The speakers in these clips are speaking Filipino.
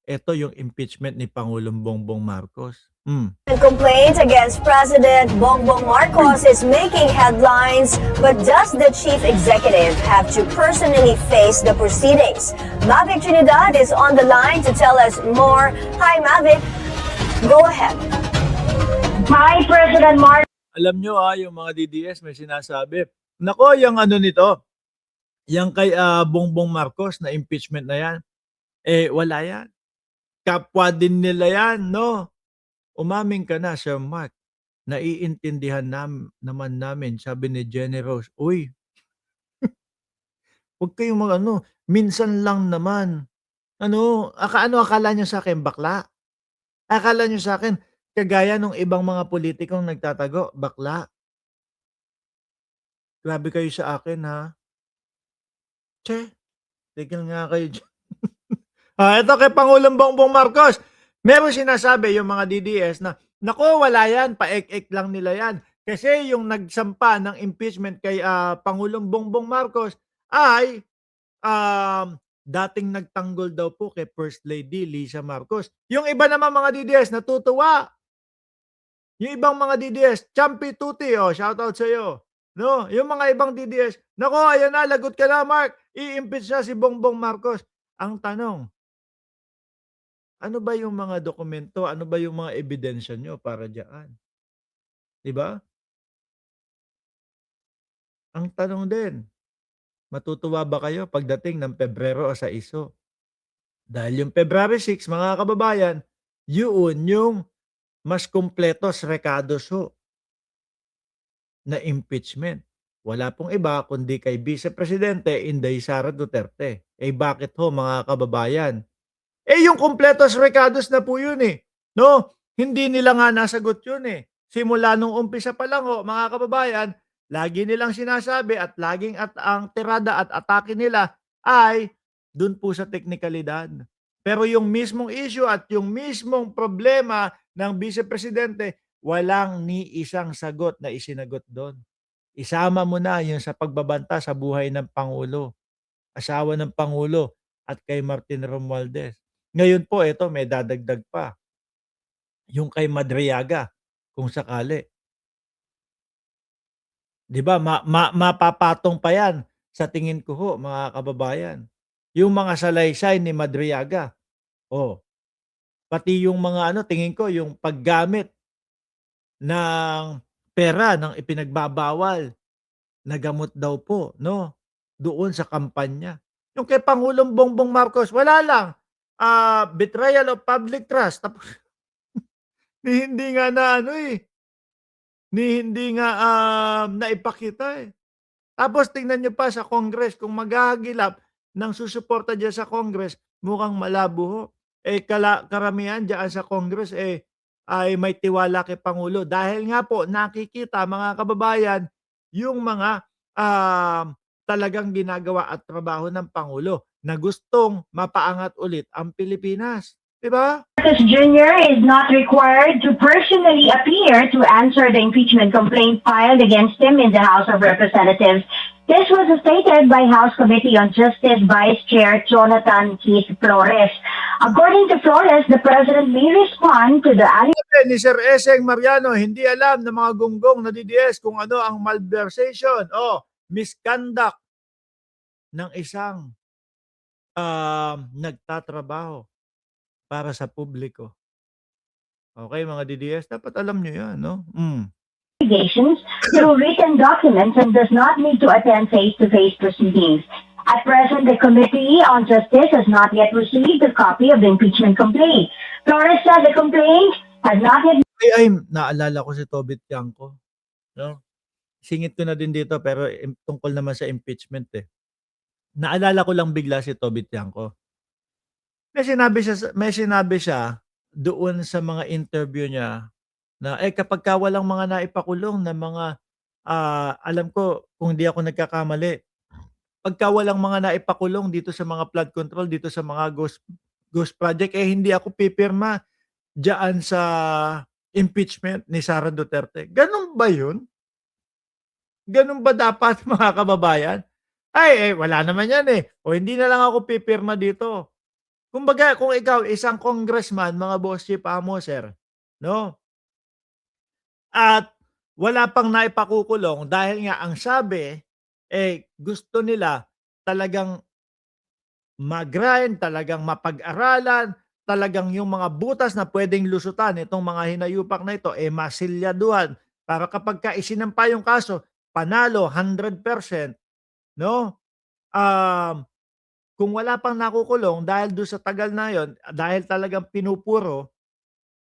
Ito yung impeachment ni Pangulong Bongbong Marcos. Complaint against President Bongbong Marcos is making headlines, but does the chief executive have to personally face the proceedings? Mavic Trinidad is on the line to tell us more. Hi, Mavic. Go ahead. Hi, President Marcos. Alam nyo yung mga DDS may sinasabi, nako, yung ano nito, yung kay Bongbong Marcos na impeachment na yan, wala yan. Kapwa din nila yan, no? Umamin ka na, Sir Mark. Naiintindihan naman namin, sabi ni Jenny Rose, uy, huwag kayong minsan lang naman. Ano akala nyo sa akin, bakla? Akala nyo sa akin, kagaya nung ibang mga politikong nagtatago, bakla? Grabe kayo sa akin, ha? Che, tigil nga kayo dyan. Ito kay Pangulong Bongbong Marcos. Meron sinasabi yung mga DDS na, nako, wala yan, paek-ek lang nila yan. Kasi yung nagsampa ng impeachment kay Pangulong Bongbong Marcos ay dating nagtanggol daw po kay First Lady Lisa Marcos. Yung iba naman mga DDS natutuwa. Yung ibang mga DDS, Champi Tuti, shoutout sa iyo. No, yung mga ibang DDS, nako, ayan na, lagot ka na, Mark. I-impeach na si Bongbong Marcos. Ang tanong, ano ba yung mga dokumento, ano ba yung mga ebidensya nyo para diyan? 'Di ba? Ang tanong din, matutuwa ba kayo pagdating ng Pebrero o sa iso? Dahil yung February 6, mga kababayan, yun yung mas kumpletos recados ho na impeachment. Wala pong iba kundi kay Vice Presidente Inday Sara Duterte. Bakit ho, mga kababayan? Yung kumpletos recados na po yun no? Hindi nila nga nasagot yun Simula nung umpisa pa lang ho, mga kababayan, lagi nilang sinasabi at laging ang tirada at atake nila ay dun po sa teknikalidad. Pero yung mismong issue at yung mismong problema ng Vice Presidente, walang ni isang sagot na isinagot doon. Isama mo na yung sa pagbabanta sa buhay ng Pangulo, asawa ng Pangulo, at kay Martin Romualdez. Ngayon po, ito may dadagdag pa. Yung kay Madriaga, kung sakali. 'Di ba, mapapatong pa yan sa tingin ko ho, mga kababayan. Yung mga salaysay ni Madriaga. Pati yung mga tingin ko, yung paggamit ng pera ng ipinagbabawal na gamot daw po, no? Doon sa kampanya. Yung kay Pangulong Bongbong Marcos, wala lang. Betrayal of public trust. Tapos, hindi nga na hindi nga naipakita Tapos tingnan nyo pa sa Congress, kung maghahagilap ng susuporta dyan sa Congress, mukhang malabo ho. Karamihan dyan sa Congress ay may tiwala kay Pangulo. Dahil nga po, nakikita mga kababayan, yung mga talagang ginagawa at trabaho ng Pangulo na gustong mapaangat ulit ang Pilipinas. Diba? Marcos Jr. is not required to personally appear to answer the impeachment complaint filed against him in the House of Representatives. This was stated by House Committee on Justice Vice Chair Jonathan Keith Flores. According to Flores, the President may respond to the ni Sir Eseng Mariano, hindi alam ng mga gunggong na DDS kung ano ang malversation o misconduct ng isang nagtatrabaho para sa publiko. Okay, mga DDS, dapat alam nyo yan, no? Allegations through written documents and does not need to attend face-to-face proceedings. At present, the Committee on Justice has not yet received a copy of the impeachment complaint. Flores said the complaint has not yet... Naalala ko si Tobit Tiangco. No? Singit ko na din dito pero tungkol naman sa impeachment Naalala ko lang bigla si Tobit Tiangco. May sinabi siya doon sa mga interview niya na kapag walang mga naipakulong na mga alam ko kung hindi ako nagkakamali, pagka walang mga naipakulong dito sa mga flood control, dito sa mga ghost project, hindi ako pipirma diyan sa impeachment ni Sara Duterte. Ganun ba yun? Ganun ba dapat, mga kababayan? Wala naman yan O hindi na lang ako pipirma dito. Kumbaga kung ikaw isang congressman, mga boss chief amo, sir, 'no, at wala pang naipakukulong dahil nga ang sabi, gusto nila talagang mag-grind, talagang mapag-aralan, talagang yung mga butas na puwedeng lusutan itong mga hinayupak na ito, masilyaduhan para kapagka isinampa yung kaso, panalo 100%, 'no? Um, kung wala pang nakukulong dahil dun sa tagal na yon, dahil talagang pinupuro,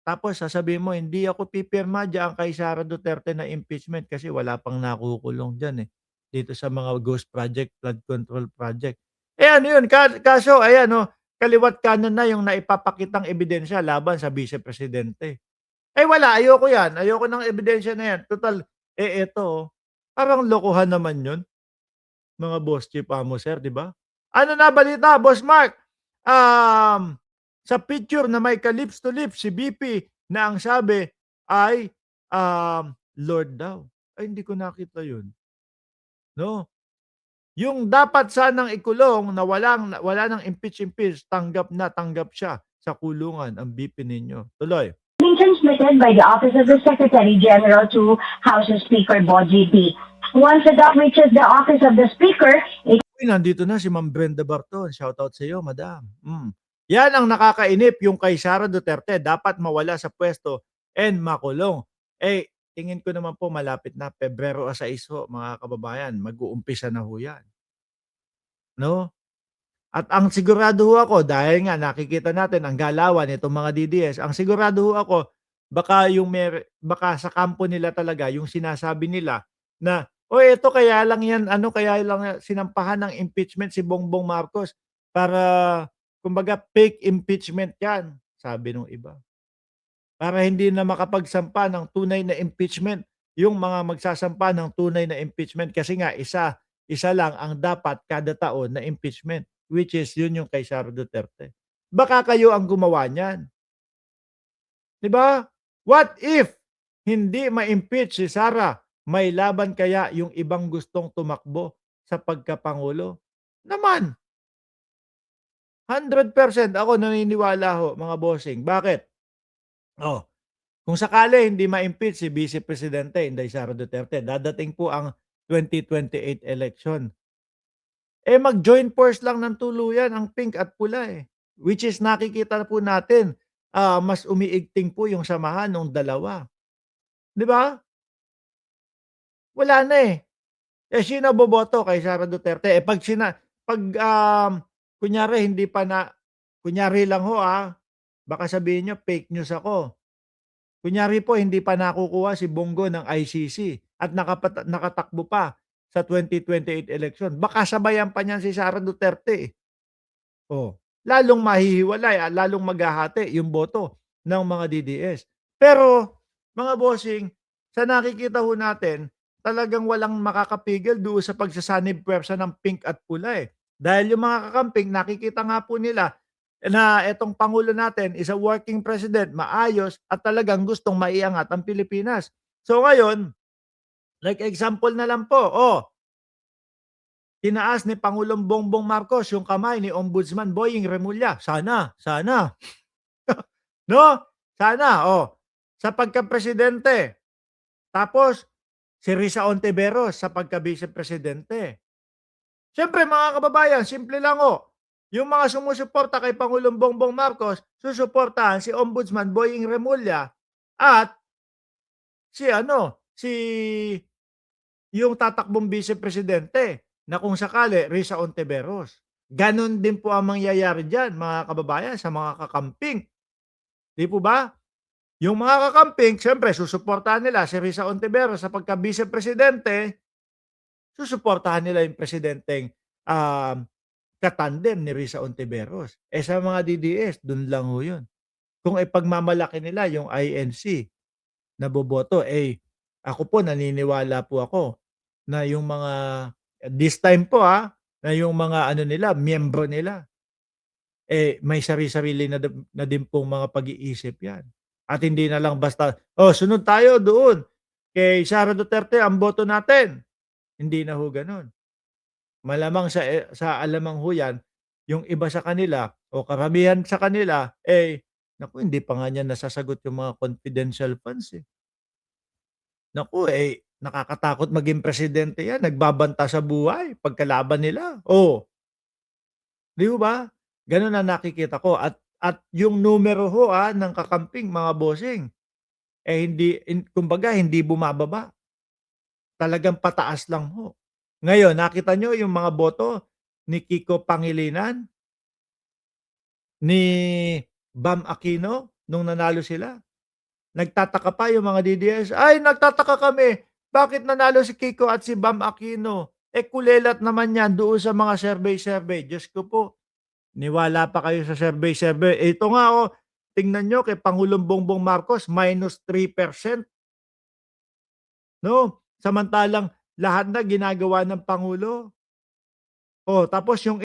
tapos sasabihin mo, "Hindi ako pipirma diyan kay Sara Duterte na impeachment kasi wala pang nakukulong diyan, dito sa mga ghost project, flood control project." Ano yun, kaso ayan 'no, kaliwa't kanan na yung naipapakitang ebidensya laban sa Vice Presidente. Wala, ayoko yan, ayoko ng ebidensya na yan, tutal, eto, parang lokohan naman yun, mga boss chief amo, sir, 'di ba? Ano na balita, Boss Mark? Sa picture na may ka-lips to lips si BP na ang sabi ay, Lord daw. Hindi ko nakita yun, 'no? Yung dapat sanang ikulong na wala ng impeach, tanggap siya sa kulungan ang BP ninyo. Tuloy. Being transmitted by the Office of the Secretary General to House Speaker Boji P. Once the doc reaches the Office of the Speaker, it Uy, nandito na si Ma'am Brenda Barton. Shoutout sa iyo, madam. Yan ang nakakainip, yung kay Sara Duterte, dapat mawala sa pwesto and makulong. Tingin ko naman po malapit na Pebrero 6 ho, mga kababayan, mag-uumpisa na ho yan, 'no? At ang sigurado ho ako, dahil nga nakikita natin ang galawan nitong mga DDS, ang sigurado ho ako, baka sa kampo nila talaga yung sinasabi nila na, "O eto kaya lang yan ano, kaya lang yan sinampahan ng impeachment si Bongbong Marcos para kumbaga fake impeachment yan," sabi nung iba. Para hindi na makapagsampa ng tunay na impeachment yung mga magsasampa ng tunay na impeachment kasi nga isa lang ang dapat kada taon na impeachment, which is yun yung kay Sara Duterte. Baka kayo ang gumawa niyan, 'di ba? What if hindi ma-impeach si Sara, may laban kaya yung ibang gustong tumakbo sa pagkapangulo? Naman, 100% ako naniniwala ho, mga bossing. Bakit? Oh, kung sakali hindi ma-impeach si Vice Presidente Inday Sara Duterte, dadating po ang 2028 election. Mag-join force lang ng tuluyan ang pink at pula, which is nakikita na po natin, mas umiigting po yung samahan nung dalawa, 'di ba? Wala na, sino boboto kay Sara Duterte? 'Pag, kunyari hindi pa na kunyari lang ho, baka sabihin niyo fake news ako. Kunyari po hindi pa nakukuha si Bongo ng ICC at nakatakbo pa sa 2028 election, baka sabayan pa niyan si Sara Duterte, lalong mahihiwalay, lalong maghahati yung boto ng mga DDS. Pero mga bossing, sa nakikita ho natin, talagang walang makakapigil doon sa pagsasanib puwersa ng pink at pula, Dahil yung mga kakamping nakikita nga po nila na etong pangulo natin is a working president, maayos at talagang gustong maiangat ang Pilipinas. So ngayon, like example na lang po, tinaas ni Pangulong Bongbong Marcos yung kamay ni Ombudsman Boying Remulla. Sana, 'no? Sana, sa pagkapresidente. Tapos si Risa Ontiveros sa pagka-Vice Presidente. Siyempre mga kababayan, simple lang yung mga sumusuporta kay Pangulong Bongbong Marcos, susuportahan si Ombudsman Boying Remulla at si yung tatakbong Vice Presidente na kung sakali Risa Ontiveros. Ganon din po ang mangyayari diyan, mga kababayan, sa mga kakamping. 'Di po ba? Yung mga kakamping, siyempre susuportahan nila si Risa Ontiveros sa pagka-Vice Presidente, susuportahan nila yung presidenteng, katandem ni Risa Ontiveros. Sa mga DDS, dun lang ho yun. Kung ipagmamalaki nila yung INC na boboto, ako po naniniwala po ako na yung mga this time po, na yung mga ano nila, miyembro nila, may sari-sarili na din pong mga pag-iisip yan. At hindi na lang basta, sunod tayo doon kay Sara Duterte ang boto natin. Hindi na ho gano'n. Malamang sa alamang ho yan, yung iba sa kanila o karamihan sa kanila, eh, naku hindi pa nga niya nasasagot yung mga confidential funds, eh. Naku, eh, nakakatakot maging presidente 'yan, nagbabanta sa buhay pagkalaban nila. Oh, 'di ho ba? Gano'n ang nakikita ko at yung numero ho, ng kakamping mga bossing, eh, kumbaga hindi bumababa, talagang pataas lang ho. Ngayon nakita niyo yung mga boto ni Kiko Pangilinan, ni Bam Aquino nung nanalo sila? Nagtataka pa yung mga DDS, "Ay nagtataka kami, bakit nanalo si Kiko at si Bam Aquino? Eh, kulelat naman yan doon sa mga survey-survey." Diyos ko po, niwala pa kayo sa survey-survey. Eh, ito nga, oh, tingnan niyo kay Pangulong Bongbong Marcos -3%, 'no? Samantalang lahat na ginagawa ng pangulo. Oh, tapos yung